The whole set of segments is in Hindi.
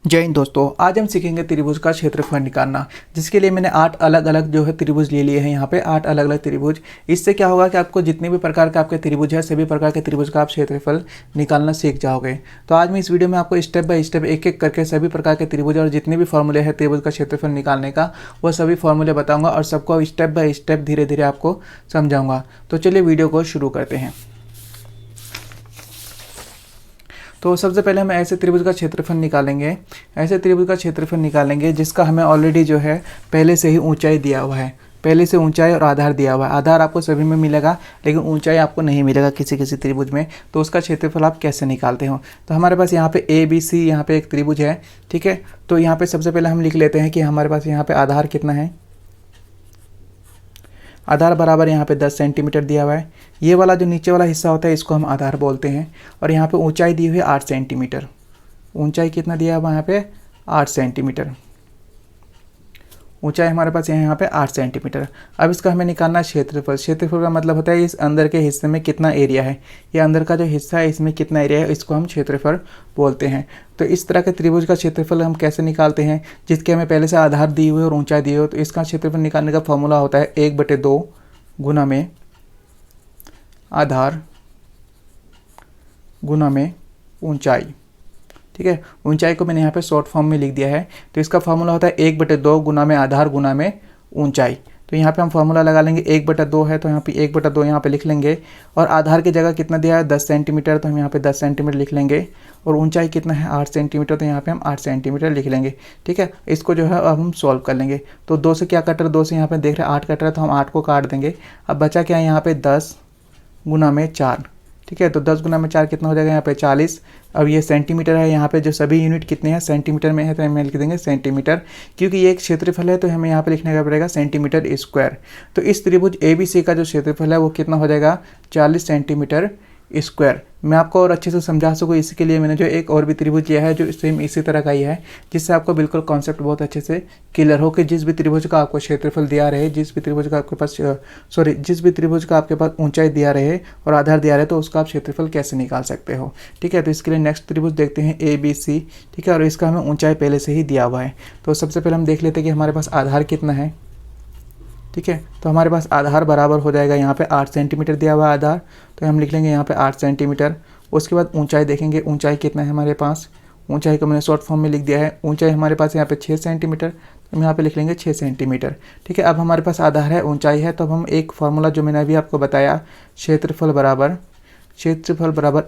जय हिंद दोस्तों, आज हम सीखेंगे त्रिभुज का क्षेत्रफल निकालना। जिसके लिए मैंने 8 अलग अलग जो है त्रिभुज ले लिए हैं। यहाँ पे 8 अलग अलग त्रिभुज। इससे क्या होगा कि आपको जितने भी प्रकार के आपके त्रिभुज है, सभी प्रकार के त्रिभुज का आप क्षेत्रफल निकालना सीख जाओगे। तो आज मैं इस वीडियो में आपको स्टेप बाय स्टेप एक एक करके सभी प्रकार के त्रिभुज और जितने भी फॉर्मूले हैं त्रिभुज का क्षेत्रफल निकालने का, वह सभी फॉर्मूले बताऊँगा और सबको स्टेप बाय स्टेप धीरे धीरे आपको समझाऊँगा। तो चलिए वीडियो को शुरू करते हैं। तो सबसे पहले हम ऐसे त्रिभुज का क्षेत्रफल निकालेंगे। ऐसे त्रिभुज का क्षेत्रफल निकालेंगे जिसका हमें ऑलरेडी जो है पहले से ही ऊंचाई दिया हुआ है। पहले से ऊंचाई और आधार दिया हुआ है। आधार आपको सभी में मिलेगा लेकिन ऊंचाई आपको नहीं मिलेगा किसी किसी त्रिभुज में। तो उसका क्षेत्रफल आप कैसे निकालते हो। तो हमारे पास यहाँ पे ए बी सी यहाँ पे एक त्रिभुज है, ठीक है। तो यहाँ पे सबसे पहले हम लिख लेते हैं कि हमारे पास यहाँ पे आधार कितना है। आधार बराबर यहाँ पे 10 सेंटीमीटर दिया हुआ है। ये वाला जो नीचे वाला हिस्सा होता है इसको हम आधार बोलते हैं। और यहाँ पे ऊंचाई दी हुई है 8 सेंटीमीटर। ऊंचाई कितना दिया है वहाँ पे 8 सेंटीमीटर। ऊंचाई हमारे पास यहाँ पे 8 सेंटीमीटर। अब इसका हमें निकालना है क्षेत्रफल। क्षेत्रफल का मतलब होता है इस अंदर के हिस्से में कितना एरिया है। ये अंदर का जो हिस्सा है इसमें कितना एरिया है, इसको हम क्षेत्रफल बोलते हैं। तो इस तरह के त्रिभुज का क्षेत्रफल हम कैसे निकालते हैं, जिसके हमें पहले से आधार दी हुई और ऊंचाई दी हुई हो। तो इसका क्षेत्रफल निकालने का फॉर्मूला होता है 1/2 गुना में आधार गुना में ऊंचाई, ठीक है। ऊंचाई को मैंने यहाँ पे शॉर्ट फॉर्म में लिख दिया है। तो इसका फार्मूला होता है 1/2 गुना में आधार गुना में ऊंचाई। तो यहाँ पे हम फार्मूला लगा लेंगे 1/2 है तो यहाँ पे 1/2 यहाँ पे लिख लेंगे। और आधार की जगह कितना दिया है 10 सेंटीमीटर, तो हम यहाँ पे 10 सेंटीमीटर लिख लेंगे। और ऊंचाई कितना है 8 सेंटीमीटर, तो यहाँ पे हम 8 सेंटीमीटर लिख लेंगे, ठीक है। इसको जो है अब हम सॉल्व कर लेंगे। तो 2 से क्या कट रहा है, 2 से यहाँ पे देख रहे हैं 8 कट रहा है, तो हम 8 को काट देंगे। अब बचा क्या है यहाँ पे 10 गुना में 4, ठीक है। तो 10 गुना में 4 कितना हो जाएगा यहाँ पे 40। अब ये सेंटीमीटर है, यहाँ पे जो सभी यूनिट कितने हैं सेंटीमीटर में है, तो हमें लिख देंगे सेंटीमीटर। क्योंकि ये एक क्षेत्रफल है तो हमें यहाँ पे लिखने का पड़ेगा सेंटीमीटर स्क्वायर। तो इस त्रिभुज ABC का जो क्षेत्रफल है वो कितना हो जाएगा 40 सेंटीमीटर स्क्वायर। मैं आपको और अच्छे से समझा सकूँ इसके लिए मैंने जो एक और भी त्रिभुज लिया है जो सेम इसी तरह का ही है, जिससे आपको बिल्कुल कॉन्सेप्ट बहुत अच्छे से क्लियर हो कि जिस भी त्रिभुज का आपको क्षेत्रफल दिया रहे, जिस भी त्रिभुज का आपके पास जिस भी त्रिभुज का आपके पास ऊंचाई दिया रहे और आधार दिया रहे, तो उसका आप क्षेत्रफल कैसे निकाल सकते हो, ठीक है। तो इसके लिए नेक्स्ट त्रिभुज देखते हैं ABC, ठीक है। और इसका हमें ऊंचाई पहले से ही दिया हुआ है। तो सबसे पहले हम देख लेते हैं कि हमारे पास आधार कितना है, ठीक है। तो हमारे पास आधार बराबर हो जाएगा यहाँ पे 8 सेंटीमीटर दिया हुआ है आधार, तो हम लिख लेंगे यहाँ पे 8 सेंटीमीटर। उसके बाद ऊंचाई देखेंगे, ऊंचाई कितना है हमारे पास। ऊंचाई को मैंने शॉर्ट फॉर्म में लिख दिया है। ऊंचाई हमारे पास यहाँ पे 6 सेंटीमीटर, तो हम यहाँ पे लिख लेंगे 6 सेंटीमीटर, ठीक है। अब हमारे पास आधार है, ऊंचाई है, तो अब हम एक फार्मूला जो मैंने अभी आपको बताया, क्षेत्रफल बराबर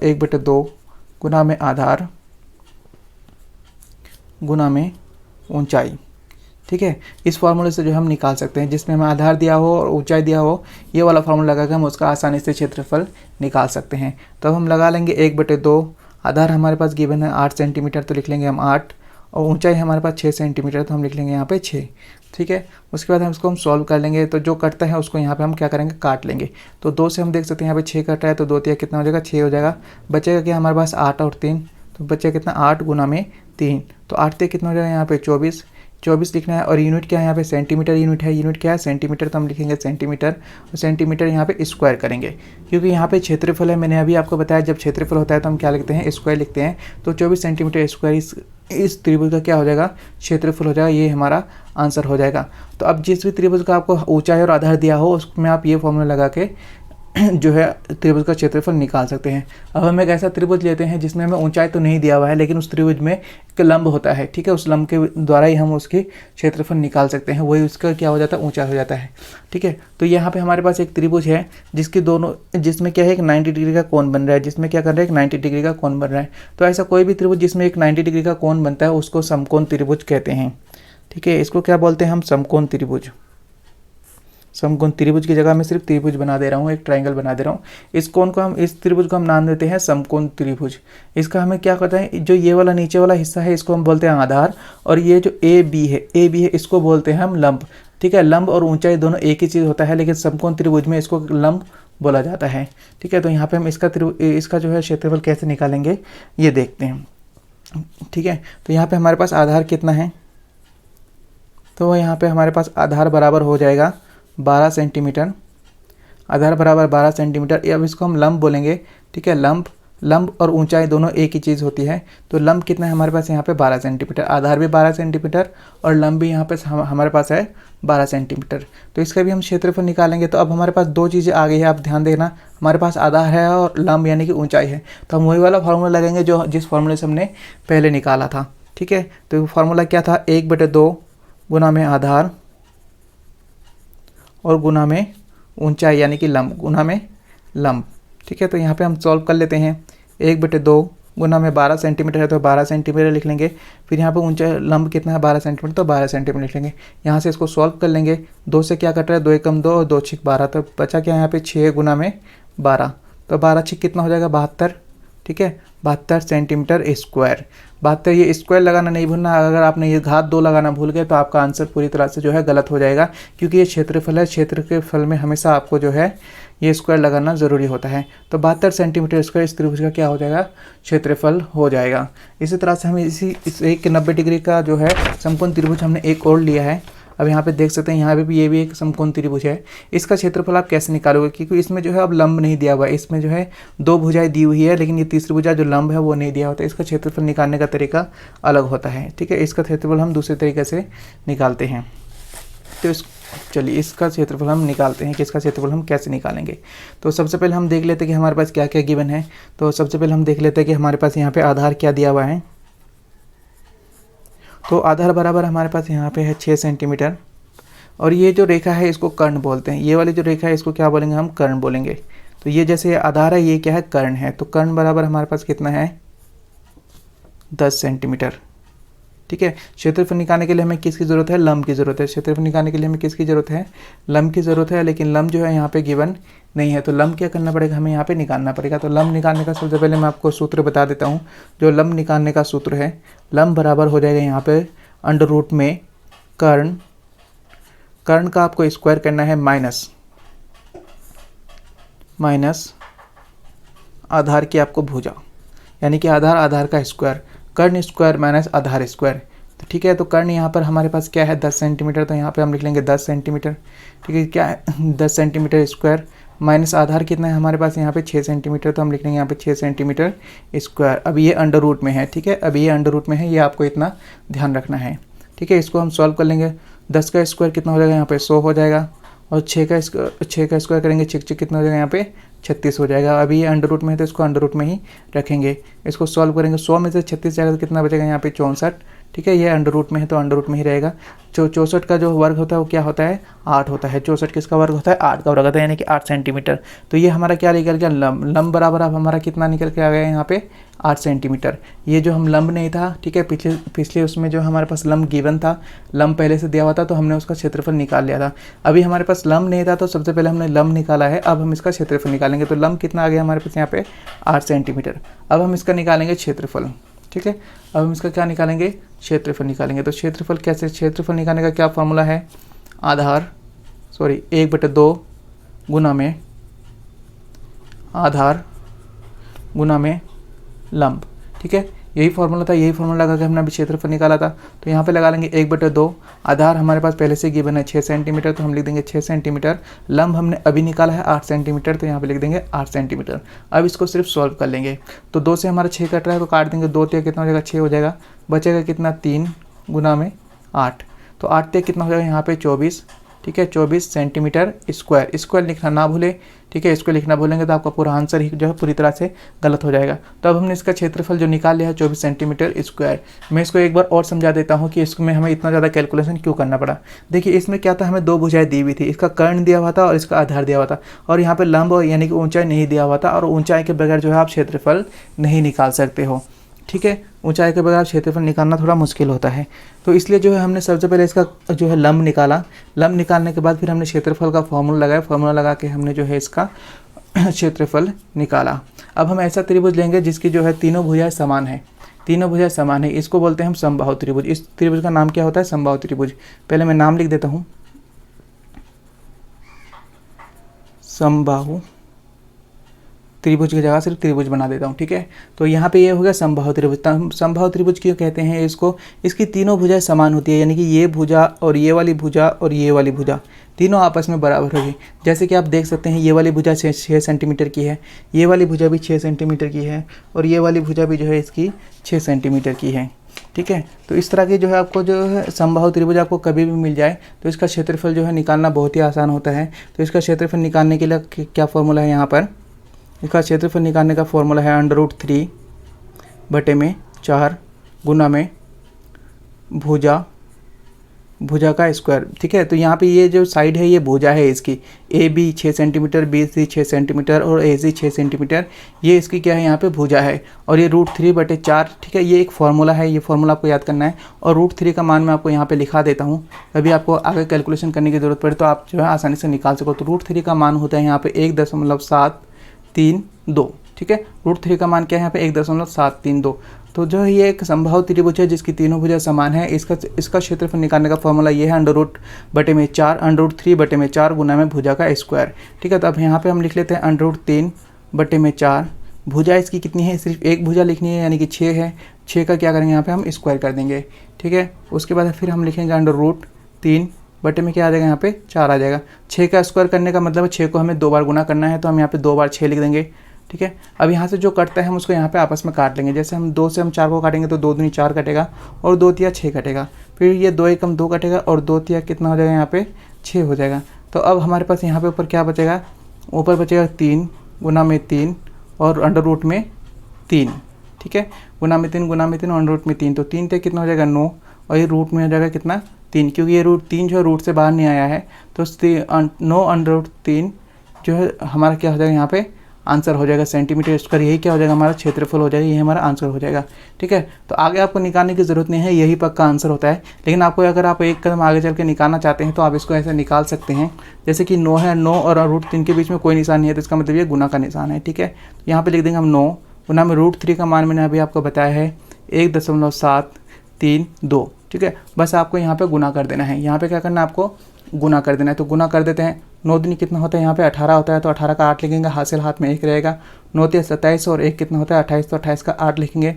1/2 गुना में आधार गुना में ऊंचाई, ठीक है। इस फार्मूले से जो हम निकाल सकते हैं, जिसमें हमें आधार दिया हो और ऊंचाई दिया हो, ये वाला फार्मूला लगा के हम उसका आसानी से क्षेत्रफल निकाल सकते हैं। तो हम लगा लेंगे 1/2। आधार हमारे पास गिवन है 8 सेंटीमीटर, तो लिख लेंगे हम 8। और ऊंचाई हमारे पास 6 सेंटीमीटर, तो हम लिख लेंगे यहाँ पे 6, ठीक है। उसके बाद हम इसको सॉल्व कर लेंगे। तो जो कटता है उसको यहाँ पे हम क्या करेंगे काट लेंगे। तो 2 से हम देख सकते हैं यहाँ पे 6 कट रहा है, तो 2 तिया कितना हो जाएगा 6 हो जाएगा। बचेगा क्या हमारे पास 8 और 3, तो बचेगा कितना 8 गुना में 3, तो 8 तिया कितना हो जाएगा यहाँ पे 24 लिखना है। और यूनिट क्या है यहाँ पे सेंटीमीटर यूनिट है। यूनिट क्या है सेंटीमीटर, तो हम लिखेंगे सेंटीमीटर। और सेंटीमीटर यहाँ पे स्क्वायर करेंगे क्योंकि यहाँ पे क्षेत्रफल है। मैंने अभी आपको बताया जब क्षेत्रफल होता है तो हम क्या लिखते हैं स्क्वायर लिखते हैं। तो 24 सेंटीमीटर स्क्वायर इस त्रिभुज का क्या हो जाएगा क्षेत्रफल हो जाएगा। ये हमारा आंसर हो जाएगा। तो अब जिस भी त्रिभुज का आपको ऊंचाई और आधार दिया हो उसमें आप ये फॉर्मूला लगा के जो है त्रिभुज का क्षेत्रफल निकाल सकते हैं। अब हम एक ऐसा त्रिभुज लेते हैं जिसमें हमें ऊंचाई तो नहीं दिया हुआ है लेकिन उस त्रिभुज में एक लंब होता है, ठीक है। उस लंब के द्वारा ही हम उसके क्षेत्रफल निकाल सकते हैं। वही उसका क्या हो जाता है ऊंचाई हो जाता है, ठीक है। तो यहाँ पे हमारे पास एक त्रिभुज है जिसमें क्या है एक 90 डिग्री का कोण बन रहा है। जिसमें क्या कर रहा है एक 90 डिग्री का कोण बन रहा है। तो ऐसा कोई भी त्रिभुज जिसमें एक 90 डिग्री का कोण बनता है उसको समकोण त्रिभुज कहते हैं, ठीक है। इसको क्या बोलते हैं हम समकोण त्रिभुज। समकोण त्रिभुज की जगह मैं सिर्फ त्रिभुज बना दे रहा हूँ, एक ट्रायंगल बना दे रहा हूँ। इस त्रिभुज को हम नाम देते हैं समकोण त्रिभुज। इसका हमें क्या करता है, जो ये वाला नीचे वाला हिस्सा है इसको हम बोलते हैं आधार, और ये जो AB है इसको बोलते हैं हम लंब, ठीक है। लंब और ऊंचाई दोनों एक ही चीज़ होता है लेकिन समकोण त्रिभुज में इसको लंब बोला जाता है, ठीक है। तो यहाँ पे हम इसका जो है क्षेत्रफल कैसे निकालेंगे ये देखते हैं, ठीक है। तो यहाँ पे हमारे पास आधार कितना है, तो यहाँ पे हमारे पास आधार बराबर हो जाएगा 12 सेंटीमीटर। आधार बराबर 12 सेंटीमीटर। अब इसको हम लंब बोलेंगे, ठीक है। लंब लंब और ऊंचाई दोनों एक ही चीज़ होती है। तो लंब कितना है हमारे पास यहाँ पे 12 सेंटीमीटर, आधार भी 12 सेंटीमीटर और लंब भी यहाँ पे हमारे पास है 12 सेंटीमीटर। तो इसका भी हम क्षेत्रफल निकालेंगे। तो अब हमारे पास दो चीज़ें आ गई है, आप ध्यान देना, हमारे पास आधार है और लंब यानी कि ऊंचाई है। तो हम वही वाला फार्मूला लगेंगे जो जिस फार्मूले से हमने पहले निकाला था। ठीक है, तो फार्मूला क्या था, 1/2 गुना में आधार और गुना में ऊंचाई यानी कि लंब, गुना में लंब। ठीक है, तो यहाँ पे हम सॉल्व कर लेते हैं। 1/2 गुना में 12 सेंटीमीटर है तो 12 सेंटीमीटर लिख लेंगे। फिर यहाँ पे ऊंचाई लंब कितना है 12 सेंटीमीटर, तो 12 सेंटीमीटर लिख लेंगे। यहाँ से इसको सॉल्व कर लेंगे। 2 से क्या कट रहा है, 2 एकम 2 और 2 छिक 12, तो बचा क्या यहाँ पे 6 गुना में 12, तो 12 छिक कितना हो जाएगा 72। ठीक है, 72 सेंटीमीटर स्क्वायर। 72, ये स्क्वायर लगाना नहीं भूलना, अगर आपने ये घात 2 लगाना भूल गए तो आपका आंसर पूरी तरह से जो है गलत हो जाएगा, क्योंकि ये क्षेत्रफल है, क्षेत्र के फल में हमेशा आपको जो है ये स्क्वायर लगाना ज़रूरी होता है। तो 72 सेंटीमीटर स्क्वायर इस त्रिभुज का क्या हो जाएगा, क्षेत्रफल हो जाएगा। इसी तरह से हमें इस 190 डिग्री का जो है समकोण त्रिभुज हमने एक और लिया है। अब यहाँ पे देख सकते हैं, यहाँ पे भी ये भी एक समकोण त्रिभुज है। इसका क्षेत्रफल आप कैसे निकालोगे, क्योंकि इसमें जो है अब लंब नहीं दिया हुआ है, इसमें जो है 2 भुजाएं दी हुई है, लेकिन ये तीसरी भुजा जो लंब है वो नहीं दिया होता है। इसका क्षेत्रफल निकालने का तरीका अलग होता है। ठीक है, इसका क्षेत्रफल हम दूसरे तरीके से निकालते हैं। तो चलिए इसका क्षेत्रफल हम निकालते हैं कि इसका क्षेत्रफल हम कैसे निकालेंगे। तो सबसे पहले हम देख लेते हैं कि हमारे पास क्या क्या गिवन है। तो सबसे पहले हम देख लेते हैं कि हमारे पास यहाँ पे आधार क्या दिया हुआ है। तो आधार बराबर हमारे पास यहाँ पे है 6 सेंटीमीटर, और ये जो रेखा है इसको कर्ण बोलते हैं। ये वाली जो रेखा है इसको क्या बोलेंगे, हम कर्ण बोलेंगे। तो ये जैसे आधार है, ये क्या है, कर्ण है। तो कर्ण बराबर हमारे पास कितना है, 10 सेंटीमीटर। ठीक है, क्षेत्रफल निकालने के लिए हमें किसकी ज़रूरत है, लंब की ज़रूरत है। क्षेत्रफल निकालने के लिए हमें किसकी ज़रूरत है, लंब की ज़रूरत है, लेकिन लंब जो है यहाँ पे गिवन नहीं है। तो लंब क्या करना पड़ेगा, हमें यहाँ पे निकालना पड़ेगा। तो लंब निकालने का सबसे पहले मैं आपको सूत्र बता देता हूँ। जो लंब निकालने का सूत्र है, लंब बराबर हो जाएगा यहाँ पे अंडर रूट में कर्ण, कर्ण का आपको स्क्वायर करना है माइनस आधार की आपको भुजा, यानी कि आधार का स्क्वायर, कर्ण स्क्वायर माइनस आधार स्क्वायर। तो ठीक है, तो कर्ण यहाँ पर हमारे पास क्या है 10 सेंटीमीटर, तो यहाँ पे हम लिख लेंगे 10 सेंटीमीटर। ठीक है, क्या है 10 सेंटीमीटर स्क्वायर माइनस आधार कितना है हमारे पास यहाँ पे 6 सेंटीमीटर, तो हम लिख लेंगे यहाँ पे 6 सेंटीमीटर स्क्वायर। अब ये अंडर रूट में है। ठीक है, अब ये अंडर रूट में है, ये आपको इतना ध्यान रखना है। ठीक है, इसको हम सॉल्व कर लेंगे। 10 का स्क्वायर कितना हो जाएगा, यहाँ पे 100 हो जाएगा, और 6 का स्क्वायर करेंगे, 6 कितना हो जाएगा यहाँ पे 36 हो जाएगा। अभी ये अंडर रूट में है तो इसको अंडर रूट में ही रखेंगे। इसको सॉल्व करेंगे, 100 में से 36 जाएगा तो कितना बचेगा यहाँ पे 64। ठीक है, ये अंडर रूट में है तो अंडर रूट में ही रहेगा। 64 का जो वर्ग होता है वो क्या होता है, 8 होता है। 64 किसका वर्ग होता है, 8 का वर्ग होता है, यानी कि 8 सेंटीमीटर। तो ये हमारा क्या निकल गया, लंब। लंब बराबर अब हमारा कितना निकल के आ गया यहाँ पे 8 सेंटीमीटर। ये जो हम लंब नहीं था, ठीक है, पिछले उसमें जो हमारे पास लंब गिवन था, लंब पहले से दिया हुआ था तो हमने उसका क्षेत्रफल निकाल लिया था। अभी हमारे पास लंब नहीं था तो सबसे पहले हमने लंब निकाला है, अब हम इसका क्षेत्रफल निकालेंगे। तो लंब कितना आ गया हमारे पास यहाँ पे 8 सेंटीमीटर। अब हम इसका निकालेंगे क्षेत्रफल। ठीक है, अब हम इसका क्या निकालेंगे, क्षेत्रफल निकालेंगे। तो क्षेत्रफल कैसे, क्षेत्रफल निकालने का क्या फार्मूला है, 1/2 गुना में आधार गुना में लंब। ठीक है, यही फार्मूला था, यही फार्मूला लगा के हमने अभी क्षेत्रफल निकाला था। तो यहाँ पे लगा लेंगे 1/2, आधार हमारे पास पहले से गिवन है 6 सेंटीमीटर, तो हम लिख देंगे 6 सेंटीमीटर। लंब हमने अभी निकाला है 8 सेंटीमीटर, तो यहाँ पे लिख देंगे 8 सेंटीमीटर। अब इसको सिर्फ सॉल्व कर लेंगे। तो 2 से हमारा 6 कट रहा है तो काट देंगे, 2 3 कितना हो जाएगा 6 हो जाएगा, बचेगा कितना 3 गुना में 8, तो 8 3 कितना हो जाएगा यहाँ पे 24। ठीक है, 24 सेंटीमीटर स्क्वायर। स्क्वायर लिखना ना भूले। ठीक है, इसको लिखना भूलेंगे तो आपका पूरा आंसर ही जो है पूरी तरह से गलत हो जाएगा। तो अब हमने इसका क्षेत्रफल जो निकाल लिया है 24 सेंटीमीटर स्क्वायर। मैं इसको एक बार और समझा देता हूँ कि इसमें हमें इतना ज़्यादा कैलकुलेशन क्यों करना पड़ा। देखिए इसमें क्या था, हमें 2 भुजाएं दी हुई थी, इसका कर्ण दिया हुआ था और इसका आधार दिया हुआ था, और यहाँ पे लंब यानी कि ऊंचाई नहीं दिया हुआ था, और ऊंचाई के बगैर जो है आप क्षेत्रफल नहीं निकाल सकते हो। ठीक है, ऊंचाई के बगैर क्षेत्रफल निकालना थोड़ा मुश्किल होता है। तो इसलिए जो है हमने सबसे पहले इसका जो है लंब निकाला। लंब निकालने के बाद फिर हमने क्षेत्रफल का फॉर्मूला लगाया, फॉर्मूला लगा के हमने जो है इसका क्षेत्रफल निकाला। अब हम ऐसा त्रिभुज लेंगे जिसकी जो है तीनों भुजाएं समान है, तीनों भुजाएं समान है, इसको बोलते हैं हम समबाहु त्रिभुज। इस त्रिभुज का नाम क्या होता है, समबाहु त्रिभुज। पहले मैं नाम लिख देता हूँ, समबाहु त्रिभुज की जगह सिर्फ त्रिभुज बना देता हूँ, ठीक है। तो यहाँ पे ये हो गया समबाहु त्रिभुज। समबाहु त्रिभुज क्यों कहते हैं इसको, इसकी तीनों भुजाएं समान होती है, यानी कि ये भुजा और ये वाली भुजा और ये वाली भुजा तीनों आपस में बराबर होगी। जैसे कि आप देख सकते हैं ये वाली भुजा 6 सेंटीमीटर की है, ये वाली भुजा भी 6 सेंटीमीटर की है और ये वाली भुजा भी जो है इसकी 6 सेंटीमीटर की है, ठीक है। तो इस तरह की जो है आपको जो है समबाहु त्रिभुज आपको कभी भी मिल जाए तो इसका क्षेत्रफल जो है निकालना बहुत ही आसान होता है। तो इसका क्षेत्रफल निकालने के लिए क्या फॉर्मूला है, यहाँ पर इसका क्षेत्रफल निकालने का फॉर्मूला है √3/4 गुना में भुजा का स्क्वायर, ठीक है। तो यहाँ पे ये जो साइड है ये भुजा है इसकी, A B 6 centimetre, B C 6 centimetre और ए सी 6 सेंटीमीटर, ये इसकी क्या है यहाँ पे भुजा है। और ये √3/4, ठीक है, ये एक फार्मूला है, ये फार्मूला आपको याद करना है। और √3 का मान मैं आपको यहाँ पे लिखा देता हूँ, अभी आपको आगे कैलकुलेशन करने की ज़रूरत पड़े तो आप जो है आसानी से निकाल सको। तो √3 का मान होता है यहाँ पे 1.732, ठीक है। √3 का मान क्या है यहाँ पे 1.732। तो जो ये एक समबाहु त्रिभुज है जिसकी तीनों भुजा समान है, इसका क्षेत्रफल निकालने का फॉर्मूला ये है √3/4 गुना में भुजा का स्क्वायर, ठीक है। तो अब यहाँ पे हम लिख लेते हैं √3/4। भुजा इसकी कितनी है, सिर्फ एक भुजा लिखनी है यानी कि 6 है, 6 का क्या करेंगे यहाँ पे हम स्क्वायर कर देंगे, ठीक है। उसके बाद फिर हम लिखेंगे √3 बटे में क्या आ जाएगा यहाँ पे 4 आ जाएगा। 6 का स्क्वायर करने का मतलब 6 को हमें 2 बार गुना करना है, तो हम यहाँ पे 2 बार 6 लिख देंगे, ठीक है। अब यहाँ से जो कटता है हम उसको यहाँ पे आपस में काट लेंगे। जैसे हम 2 से हम 4 को काटेंगे तो 2 दूनी 4 कटेगा और 2 तिया 6 कटेगा, फिर ये 2 एकम 2 कटेगा और 2 तिया कितना हो जाएगा यहाँ पे 6 हो जाएगा। तो अब हमारे पास यहाँ पे ऊपर क्या बचेगा, ऊपर बचेगा 3 गुना में 3 और √3, ठीक है। गुना में 3 और √3, तो 3 कितना हो जाएगा 9 और ये रूट में हो जाएगा कितना 3, क्योंकि ये √3 जो है रूट से बाहर नहीं आया है। तो 9/3 जो है हमारा क्या हो जाएगा यहाँ पे आंसर हो जाएगा सेंटीमीटर स्क्वायर। यही क्या हो जाएगा हमारा क्षेत्रफल हो जाएगा, यही हमारा आंसर हो जाएगा, ठीक है। तो आगे आपको निकालने की ज़रूरत नहीं है, यही पक्का आंसर होता है। लेकिन आपको अगर आप एक कदम आगे चल के निकालना चाहते हैं तो आप इसको ऐसे निकाल सकते हैं, जैसे कि 9 है, 9 और √3 के बीच में कोई निशान नहीं है तो इसका मतलब ये गुना का निशान है, ठीक है। यहाँ पर लिख देंगे हम 9 गुना में √3 का मान मैंने अभी आपको बताया है 1.732, ठीक है। बस आपको यहाँ पे गुना कर देना है, यहाँ पे क्या करना है आपको गुना कर देना है। तो गुना कर देते हैं। 9 दूनी कितना होता है यहाँ पे 18 होता है, तो 18 का 8 लिखेंगे, हासिल हाथ में 1 रहेगा। 9 तिया 27 और 1 कितना होता है 28, तो 28 का 8 लिखेंगे,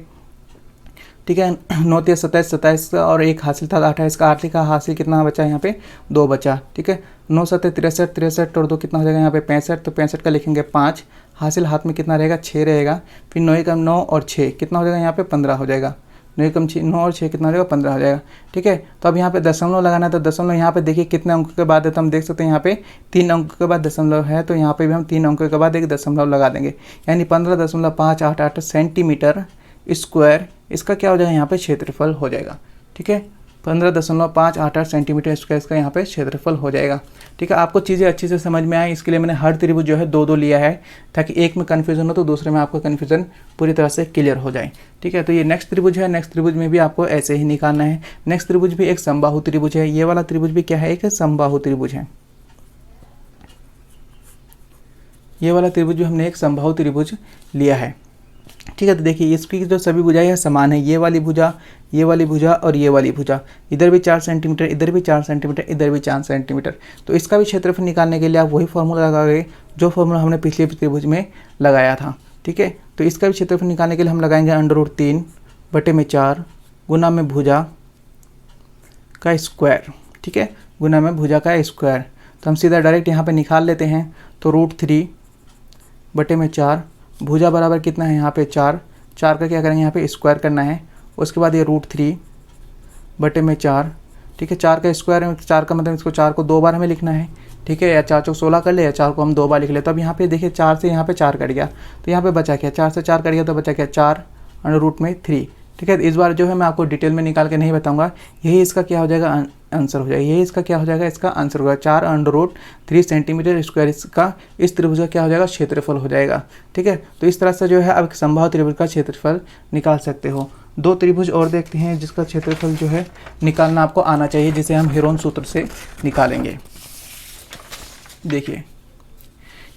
ठीक है। 9 तिया 27, 27 और 1 हासिल था 28 का 8 लिखा, हासिल कितना बचा यहाँ पे 2 बचा, ठीक है। 9 7 63, 63 और 2 कितना हो जाएगा यहाँ पे 65, तो 65 का लिखेंगे 5, हासिल हाथ में कितना रहेगा 6 रहेगा। फिर 9 एकम 9 और 6 कितना हो जाएगा यहाँ पे 15 हो जाएगा। 9 एकम 9 और 6 कितना हो जाएगा 15 हो जाएगा, ठीक है। तो अब यहाँ पे दशमलव लगाना है, तो दशमलव यहाँ पे देखिए कितने अंक के बाद है, तो हम देख सकते हैं यहाँ पे 3 अंक के बाद दशमलव है, तो यहाँ पे भी हम 3 अंक के बाद एक दशमलव लगा देंगे, यानी 15.588 सेंटीमीटर स्क्वायर इसका क्या हो जाएगा यहाँ पे क्षेत्रफल हो जाएगा, ठीक है। 15.588 सेंटीमीटर स्क्वायर इसका यहाँ पे क्षेत्रफल हो जाएगा, ठीक है। आपको चीज़ें अच्छी से समझ में आए इसके लिए मैंने हर त्रिभुज जो है 2-2 लिया है, ताकि एक में कन्फ्यूजन हो तो दूसरे में आपका कन्फ्यूजन पूरी तरह से क्लियर हो जाए, ठीक है। तो ये नेक्स्ट त्रिभुज है, नेक्स्ट त्रिभुज में भी आपको ऐसे ही निकालना है। नेक्स्ट त्रिभुज भी एक समबाहु त्रिभुज है, ये वाला त्रिभुज भी क्या है एक समबाहु त्रिभुज है। ये वाला त्रिभुज भी हमने एक समबाहु त्रिभुज लिया है, ठीक है। तो देखिए इसकी जो सभी भुजाएं हैं समान है, ये वाली भुजा और ये वाली भुजा, इधर भी 4 सेंटीमीटर, इधर भी 4 सेंटीमीटर, इधर भी 4 सेंटीमीटर। तो इसका भी क्षेत्रफल निकालने के लिए आप वही फॉर्मूला लगाएंगे जो फॉर्मूला हमने पिछले त्रिभुज में लगाया था, ठीक है। तो इसका भी क्षेत्रफल निकालने के लिए हम लगाएंगे √3/4 गुना में भुजा का स्क्वायर, ठीक है, गुना में भुजा का स्क्वायर। तो हम सीधा डायरेक्ट यहाँ पर निकाल लेते हैं। तो √3/4 भुजा बराबर कितना है यहाँ पे 4 का क्या करेंगे यहाँ पे स्क्वायर करना है। उसके बाद ये √3/4, ठीक है। 4 का स्क्वायर है, 4 का मतलब इसको 4 को 2 बार हमें लिखना है, ठीक है। या 4 चौक 16 कर ले, या 4 को हम 2 बार लिख ले। तो अब यहाँ पे देखिए 4 से यहाँ पे 4 कट गया, तो यहाँ पे बचा क्या 4 से 4 कट गया तो बचा क्या 4√3, ठीक है। इस बार जो है मैं आपको डिटेल में निकाल के नहीं बताऊंगा, यही इसका क्या हो जाएगा आंसर हो जाएगा, यही इसका क्या हो जाएगा इसका आंसर होगा 4√3 सेंटीमीटर स्क्वायर इसका इस त्रिभुज का क्या हो जाएगा क्षेत्रफल हो जाएगा, ठीक है। तो इस तरह से जो है आप समबाहु त्रिभुज का क्षेत्रफल निकाल सकते हो। 2 त्रिभुज और देखते हैं जिसका क्षेत्रफल जो है निकालना आपको आना चाहिए, जिसे हम हेरोन सूत्र से निकालेंगे। देखिए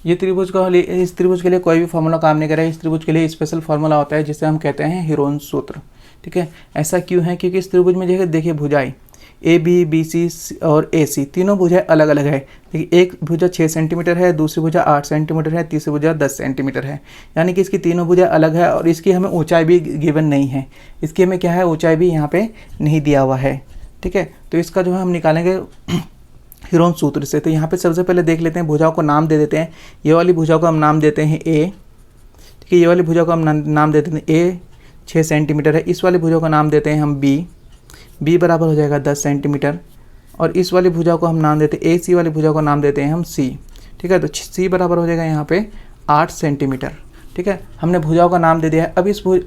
ये त्रिभुज का इस त्रिभुज के लिए कोई भी फॉर्मूला काम नहीं करेगा, इस त्रिभुज के लिए स्पेशल फॉर्मूला होता है जिसे हम कहते हैं हेरोन सूत्र, ठीक है। ऐसा क्यों है, क्योंकि इस त्रिभुज में जो है देखिए भुजाएं ए बी बी सी और ए सी तीनों भुजाएं अलग अलग है। देखिए एक भुजा 6 सेंटीमीटर है, दूसरी भुजा 8 सेंटीमीटर है, तीसरी भुजा 10 सेंटीमीटर है, यानी कि इसकी तीनों भुजाएं अलग है और इसकी हमें ऊंचाई भी गिवन नहीं है। इसकी हमें क्या है, ऊंचाई भी यहाँ पे नहीं दिया हुआ है। ठीक है, तो इसका जो है हम निकालेंगे हीरोन सूत्र से। तो यहाँ पे सबसे पहले देख लेते हैं, भुजाओं को नाम दे देते हैं। ये वाली भुजाओं को हम नाम देते हैं ए। ठीक है, ये वाली भुजा को हम नाम देते हैं ए 6 सेंटीमीटर है। इस वाली भुजा का नाम देते हैं हम बी बराबर हो जाएगा 10 सेंटीमीटर। और इस वाली भुजा को हम नाम देते हैं ए सी वाली भुजा को नाम देते हैं हम सी। ठीक है, तो सी बराबर हो जाएगा यहाँ पे 8 सेंटीमीटर। ठीक है, हमने भुजाओं का नाम दे दिया है।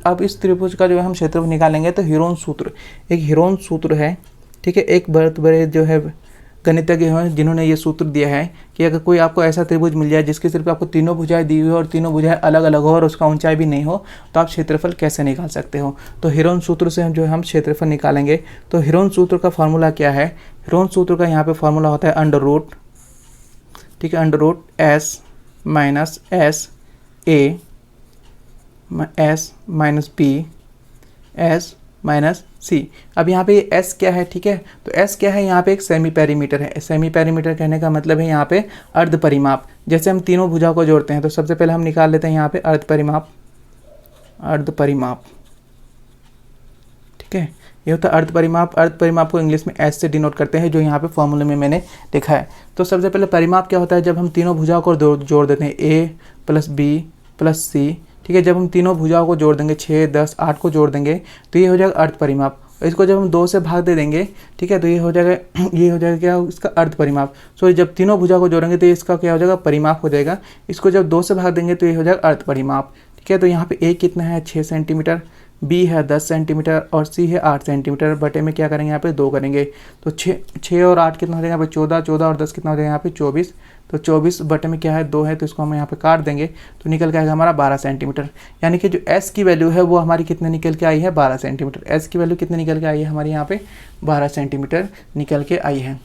अब इस त्रिभुज का जो है हम क्षेत्रफल निकालेंगे। तो हीरोन सूत्र, एक हीरोन सूत्र है। ठीक है, एक बहुत बड़े जो है गणितज्ञ हैं जिन्होंने ये सूत्र दिया है कि अगर कोई आपको ऐसा त्रिभुज मिल जाए जिसके सिर्फ आपको तीनों भुजाएं दी हुई हो और तीनों भुजाएं अलग अलग हो और उसका ऊंचाई भी नहीं हो, तो आप क्षेत्रफल कैसे निकाल सकते हो। तो हीरोन सूत्र से हम जो है हम क्षेत्रफल निकालेंगे। तो हीरोन सूत्र का फॉर्मूला क्या है, हीरोन सूत्र का यहाँ पे फॉर्मूला होता है अंडर रूट। ठीक है, under root S minus S A S minus B S minus C. अब यहाँ पे एस क्या है, ठीक है, तो एस क्या है, यहाँ पे एक सेमी पेरीमीटर है। सेमी पेरीमीटर कहने का मतलब है यहाँ पे अर्ध परिमाप। जैसे हम तीनों भुजाओं को जोड़ते हैं तो सबसे पहले हम निकाल लेते हैं यहाँ पे अर्ध परिमाप। ठीक है, ये होता है अर्ध परिमाप। अर्ध परिमाप को इंग्लिश में एस से डिनोट करते हैं, जो यहाँ पे फॉर्मूले में मैंने लिखा है। तो सबसे पहले परिमाप क्या होता है, जब हम तीनों भुजाओं को जोड़ देते हैं ए प्लस बी प्लस सी। ठीक है, जब हम तीनों भुजाओं को जोड़ देंगे 6, 10, 8 को जोड़ देंगे तो ये हो जाएगा अर्ध परिमाप। इसको जब हम 2 से भाग दे देंगे, ठीक है, तो ये हो जाएगा क्या, इसका अर्ध परिमाप। सॉरी, जब तीनों भुजाओं को जोड़ेंगे तो इसका क्या हो जाएगा, परिमाप हो जाएगा। इसको जब 2 से भाग देंगे तो ये हो जाएगा अर्ध परिमाप। ठीक है, तो यहाँ पे ए कितना है 6 सेंटीमीटर, बी है 10 सेंटीमीटर और सी है 8 सेंटीमीटर। बटे में क्या करेंगे, यहाँ पे 2 करेंगे तो 6 और 8 कितना हो जाएगा यहाँ पे 14, 14 और 10 कितना हो जाएगा यहाँ पे 24। तो 24 बटे में क्या है 2 है, तो इसको हम यहाँ पे काट देंगे तो निकल के आएगा हमारा 12 सेंटीमीटर। यानी कि जो एस की वैल्यू है वो हमारी कितने निकल के आई है, 12 सेंटीमीटर। एस की वैल्यू कितने निकल के आई है हमारी यहाँ पे 12 सेंटीमीटर निकल के आई है।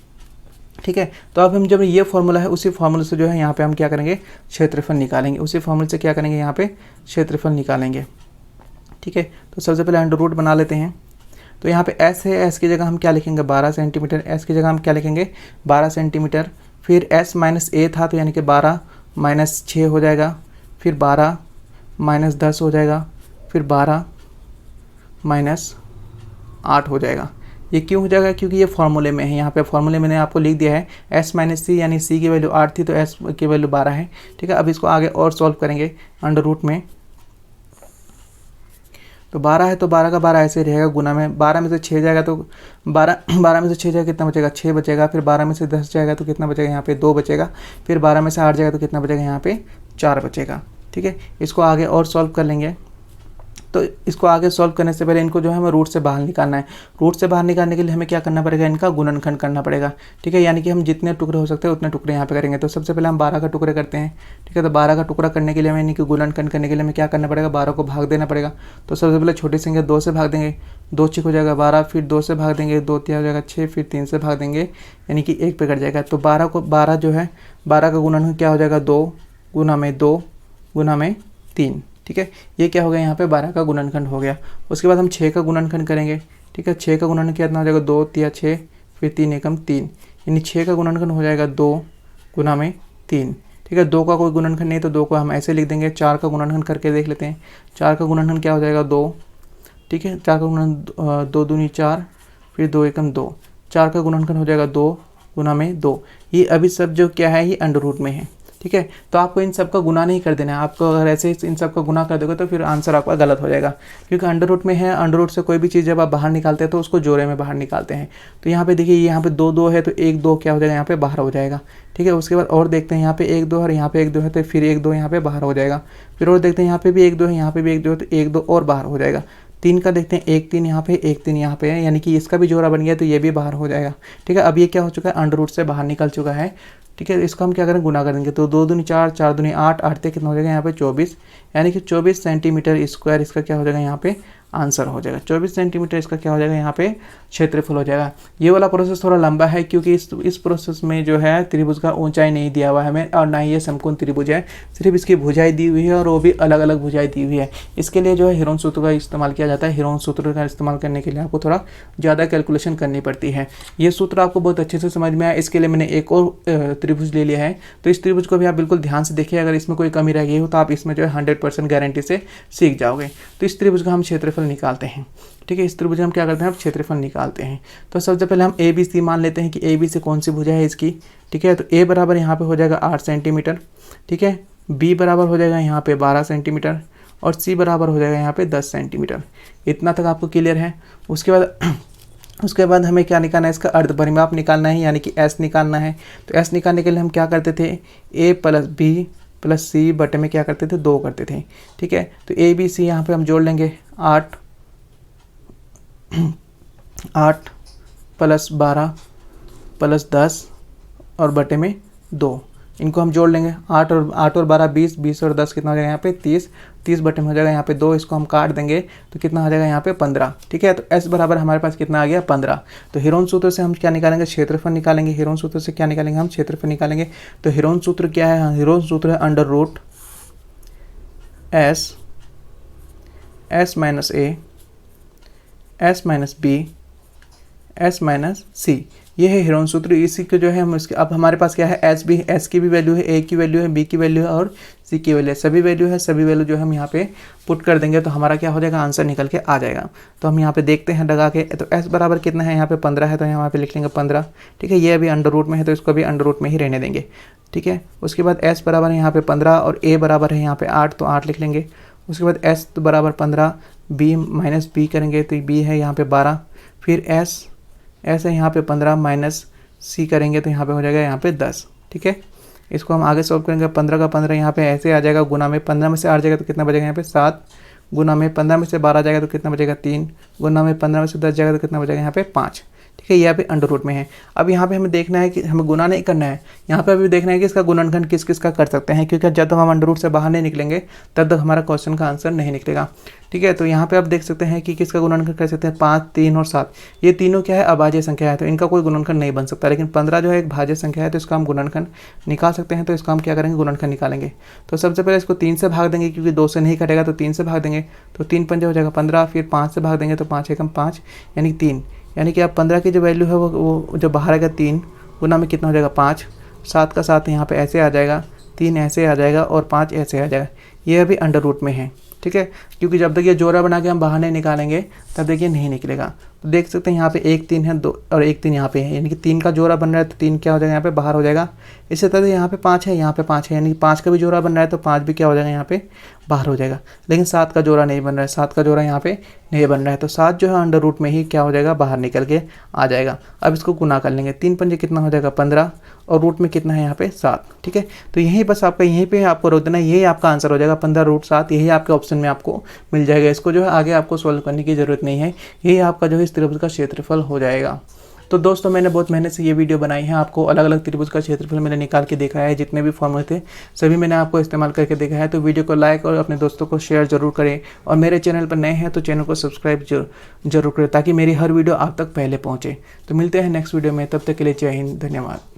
ठीक है, तो अब हम जब ये फॉर्मूला है उसी फॉर्मूले से जो है यहाँ पे हम क्या करेंगे, क्षेत्रफल निकालेंगे। उसी फॉर्मूले से क्या करेंगे, यहाँ पे क्षेत्रफल निकालेंगे। ठीक है, तो सबसे पहले अंडर रूट बना लेते हैं। तो यहाँ पे एस है, एस की जगह हम क्या लिखेंगे 12 सेंटीमीटर। एस की जगह हम क्या लिखेंगे 12 सेंटीमीटर। फिर एस माइनस ए था तो यानी कि 12 माइनस 6 हो जाएगा, फिर 12 माइनस 10 हो जाएगा, फिर 12 माइनस 8 हो जाएगा। ये क्यों हो जाएगा, क्योंकि ये फॉर्मूले में है। यहाँ पे फॉर्मूले मैंने आपको लिख दिया है एस माइनस सी, यानी सी की वैल्यू 8 थी तो एस की वैल्यू 12 है। ठीक है, अब इसको आगे और सॉल्व करेंगे अंडर रूट में। तो 12 है तो 12 का 12 ऐसे रहेगा, गुना में 12 में से 6 जाएगा तो 12 में से 6 जाएगा कितना बचेगा 6 बचेगा। फिर 12 में से 10 जाएगा तो कितना बचेगा यहाँ पे 2 बचेगा। फिर 12 में से 8 जाएगा तो कितना बचेगा यहाँ पे 4 बचेगा। ठीक है, इसको आगे और सॉल्व कर लेंगे। तो इसको आगे सॉल्व करने से पहले इनको जो है हमें रूट से बाहर निकालना है। रूट से बाहर निकालने के लिए हमें क्या करना पड़ेगा, इनका गुणनखंड करना पड़ेगा। ठीक है, यानी कि हम जितने टुकड़े हो सकते हैं उतने टुकड़े यहाँ पे करेंगे। तो सबसे पहले हम 12 का टुकड़े करते हैं। ठीक है, तो 12 का टुकड़ा करने के लिए हमें इनकी गुणनखंड करने के लिए हमें क्या करना पड़ेगा, 12 को भाग देना पड़ेगा। तो सबसे पहले छोटी संख्या 2 से भाग देंगे, 2 6 हो जाएगा 12, फिर 2 से भाग देंगे 2 3 हो जाएगा 6, फिर 3 से भाग देंगे यानी कि 1 पे कट जाएगा। तो 12 जो है 12 का गुणनखंड क्या हो जाएगा 2 गुना में 2 गुना में 3। ठीक है, ये क्या हो गया यहाँ पे 12 का गुणनखंड हो गया। उसके बाद हम 6 का गुणनखंड करेंगे। ठीक है, 6 का गुणनखंड कितना हो जाएगा 2 3 6, फिर 3 एकम 3, यानी 6 का गुणनखंड हो जाएगा 2 गुना में 3। ठीक है, 2 का कोई गुणनखंड नहीं तो 2 को हम ऐसे लिख देंगे। 4 का गुणनखंड करके देख लेते हैं। 4 का गुणनखंड क्या हो जाएगा 2। ठीक है, 4 का गुणनखंड 2 दूनी 4, फिर 2 एकम 2, 4 का गुणनखंड हो जाएगा 2 गुना में 2। ये अभी सब जो क्या है ये अंडर रूट में है। ठीक है, तो आपको इन सब का गुना नहीं कर देना है। आपको अगर ऐसे इन सब का गुना कर दोगे तो फिर आंसर आपका गलत हो जाएगा, क्योंकि अंडर रूट में है। अंडर रूट से कोई भी चीज़ जब आप बाहर निकालते हैं तो उसको जोड़े में बाहर निकालते हैं। तो यहाँ पे देखिए यहाँ पे 2 2 है तो 1 2 क्या हो जाएगा यहाँ पे बाहर हो जाएगा। ठीक है, उसके बाद और देखते हैं यहाँ पे 1 2 और यहाँ पे 1 2 है तो फिर 1 2 यहाँ पे बाहर हो जाएगा। फिर और देखते हैं यहाँ पे भी 1 2 है, यहाँ पे भी 1 2 है तो 1 2 और बाहर हो जाएगा। 3 का देखते हैं 1 3 यहाँ पे 1 3 यहाँ पे है, यानी कि इसका भी जोड़ा बन गया तो ये भी बाहर हो जाएगा। ठीक है, अब ये क्या हो चुका है अंडर रूट से बाहर निकल चुका है। ठीक है, इसको हम क्या करें गुना कर देंगे। तो 2 दूनी 4, 4 दूनी 8, 8 से कितना हो जाएगा यहाँ पे 24, यानी कि 24 सेंटीमीटर स्क्वायर इसका क्या हो जाएगा यहाँ पे आंसर हो जाएगा। 24 सेंटीमीटर इसका क्या हो जाएगा यहाँ पे क्षेत्रफल हो जाएगा। ये वाला प्रोसेस थोड़ा लंबा है क्योंकि इस प्रोसेस में जो है त्रिभुज का ऊंचाई नहीं दिया हुआ है हमें और ना ही ये समकोण त्रिभुज है, सिर्फ इसकी भुजाएं दी हुई है और वो भी अलग अलग भुजाएं दी हुई है। इसके लिए जो है हेरोन सूत्र का इस्तेमाल किया जाता है। हेरोन सूत्र का इस्तेमाल करने के लिए आपको थोड़ा ज़्यादा कैलकुलेशन करनी पड़ती है। ये सूत्र आपको बहुत अच्छे से समझ में आया, इसके लिए मैंने एक और त्रिभुज ले लिया है। तो इस त्रिभुज को भी आप बिल्कुल ध्यान से देखिए, अगर इसमें कोई कमी रह गई हो तो आप इसमें जो है 100% गारंटी से सीख जाओगे। तो इस त्रिभुज का हम क्षेत्रफल निकालते हैं। ठीक है, इस त्रिभुज हम क्या करते हैं, अब क्षेत्रफल निकालते हैं। तो सबसे पहले हम ए बी सी मान लेते हैं कि ए बी सी कौन सी भुजा है इसकी। ठीक है, तो ए बराबर यहाँ पे हो जाएगा 8 सेंटीमीटर। ठीक है, बी बराबर हो जाएगा यहाँ पे 12 सेंटीमीटर और सी बराबर हो जाएगा यहाँ पे 10 सेंटीमीटर। इतना तक आपको क्लियर है। उसके बाद हमें क्या निकालना है, इसका अर्धपरिमाप निकालना है, यानी कि एस निकालना है। तो एस निकालने के लिए हम क्या करते थे, ए प्लस बी प्लस सी बटे में क्या करते थे, 2 करते थे। ठीक है, तो ए बी सी यहाँ पे हम जोड़ लेंगे 8 प्लस 12 प्लस 10 और बटे में 2, इनको हम जोड़ लेंगे। 8 और 12 20, 20 और 10 कितना हो जाएगा यहाँ पे 30, 30 बटे में हो जाएगा यहाँ पे 2, इसको हम काट देंगे तो कितना हो जाएगा यहाँ पे 15। ठीक है, तो S बराबर हमारे पास कितना आ गया 15। तो हेरोन सूत्र से हम क्या निकालेंगे, क्षेत्रफल निकालेंगे। हेरोन सूत्र से क्या निकालेंगे, हम क्षेत्रफल निकालेंगे। तो हेरोन सूत्र क्या है, हेरोन सूत्र है under root S minus A S minus B S minus C, ये है हेरोन सूत्र। इसी के जो है हम इसके, अब हमारे पास क्या है, S की भी वैल्यू है, A की वैल्यू है, B की वैल्यू है और C की वैल्यू है, सभी वैल्यू है। सभी वैल्यू जो हम यहाँ पे पुट कर देंगे तो हमारा क्या हो जाएगा, आंसर निकल के आ जाएगा। तो हम यहाँ पे देखते हैं लगा के, तो S बराबर कितना है, यहाँ पे 15 है तो यहाँ पे लिख लेंगे 15। ठीक है, ये अभी अंडर रूट में है तो इसको भी अंडर रूट में ही रहने देंगे। ठीक है, उसके बाद S बराबर है यहाँ पे 15 और A बराबर है यहाँ पे 8 तो 8 लिख लेंगे। उसके बाद S तो बराबर 15, B माइनस B करेंगे तो B है यहाँ पे 12, फिर S है यहाँ पे 15 माइनस C करेंगे तो यहाँ पे हो जाएगा यहाँ पे 10। ठीक है, इसको हम आगे सॉल्व करेंगे। 15 का 15 यहाँ पे ऐसे आ जाएगा, गुना में 15 में से 8 जाएगा तो कितना बचेगा यहाँ पे 7, गुना में 15 में से 12 जाएगा तो कितना बचेगा 3, गुना में 15 में से 10 जाएगा तो कितना बचेगा यहाँ पे 5। ठीक है, ये अभी अंडर रूट में है। अब यहाँ पे हमें देखना है कि हमें गुना नहीं करना है, यहाँ पे अभी देखना है कि इसका गुणनखंड किस किस का कर सकते हैं, क्योंकि जब तक हम अंडर रूट से बाहर नहीं निकलेंगे तब तक हमारा क्वेश्चन का आंसर नहीं निकलेगा। ठीक है, तो यहाँ पे आप देख सकते हैं कि किसका गुणनखंड कर सकते हैं, 5, 3 और 7। ये तीनों क्या है, अभाज्य संख्या है तो इनका कोई गुणनखंड नहीं बन सकता। लेकिन 15 जो है एक भाज्य संख्या है तो इसका हम गुणनखंड निकाल सकते हैं। तो इसका हम क्या करेंगे, गुणनखंड निकालेंगे। तो सबसे पहले इसको 3 से भाग देंगे, क्योंकि 2 से नहीं कटेगा तो 3 से भाग देंगे। तो 3 पंजे हो जाएगा 15, फिर 5 से भाग देंगे तो 5 एकम 5 यानी 3, यानी कि अब 15 की जो वैल्यू है वो जो बाहर आएगा 3, गुना में कितना हो जाएगा 5, 7 का 7 यहाँ पे ऐसे आ जाएगा, 3 ऐसे आ जाएगा और 5 ऐसे आ जाएगा। ये अभी अंडर रूट में है। ठीक है, क्योंकि जब तक ये जोड़ा बना के हम बाहर नहीं निकालेंगे तब देखिए नहीं निकलेगा। तो देख सकते हैं यहाँ पे 1 3 है, 2 और 1 3 यहाँ पे है, यानी कि 3 का जोड़ा बन रहा है तो 3 क्या हो जाएगा यहाँ पे बाहर हो जाएगा। इसी तरह यहाँ पे 5 है, यहाँ पे 5 है, यानी कि 5 का भी जोड़ा बन रहा है तो 5 भी क्या हो जाएगा यहाँ पे बाहर हो जाएगा। लेकिन 7 का जोड़ा नहीं बन रहा है, 7 का जोड़ा यहाँ पे नहीं बन रहा है तो 7 जो है अंडर रूट में ही क्या हो जाएगा, बाहर निकल के आ जाएगा। अब इसको गुना कर लेंगे, 3 पंजे कितना हो जाएगा 15 और रूट में कितना है यहाँ पे 7। ठीक है, तो यहीं बस आपका यहीं पे आपको रोक देना है, यही आपका आंसर हो जाएगा 15 रूट 7, यही आपके ऑप्शन में आपको मिल जाएगा। इसको जो है आगे आपको सॉल्व करने की ज़रूरत नहीं है, यही आपका जो है इस त्रिभुज का क्षेत्रफल हो जाएगा। तो दोस्तों मैंने बहुत मेहनत से ये वीडियो बनाई है, आपको अलग अलग त्रिभुज का क्षेत्रफल मैंने निकाल के दिखाया है, जितने भी फॉर्मूले थे सभी मैंने आपको इस्तेमाल करके देखा है। तो वीडियो को लाइक और अपने दोस्तों को शेयर जरूर करें, और मेरे चैनल पर नए हैं तो चैनल को सब्सक्राइब जरूर करें ताकि मेरी हर वीडियो आप तक पहले पहुँचे। तो मिलते हैं नेक्स्ट वीडियो में, तब तक के लिए जय हिंद, धन्यवाद।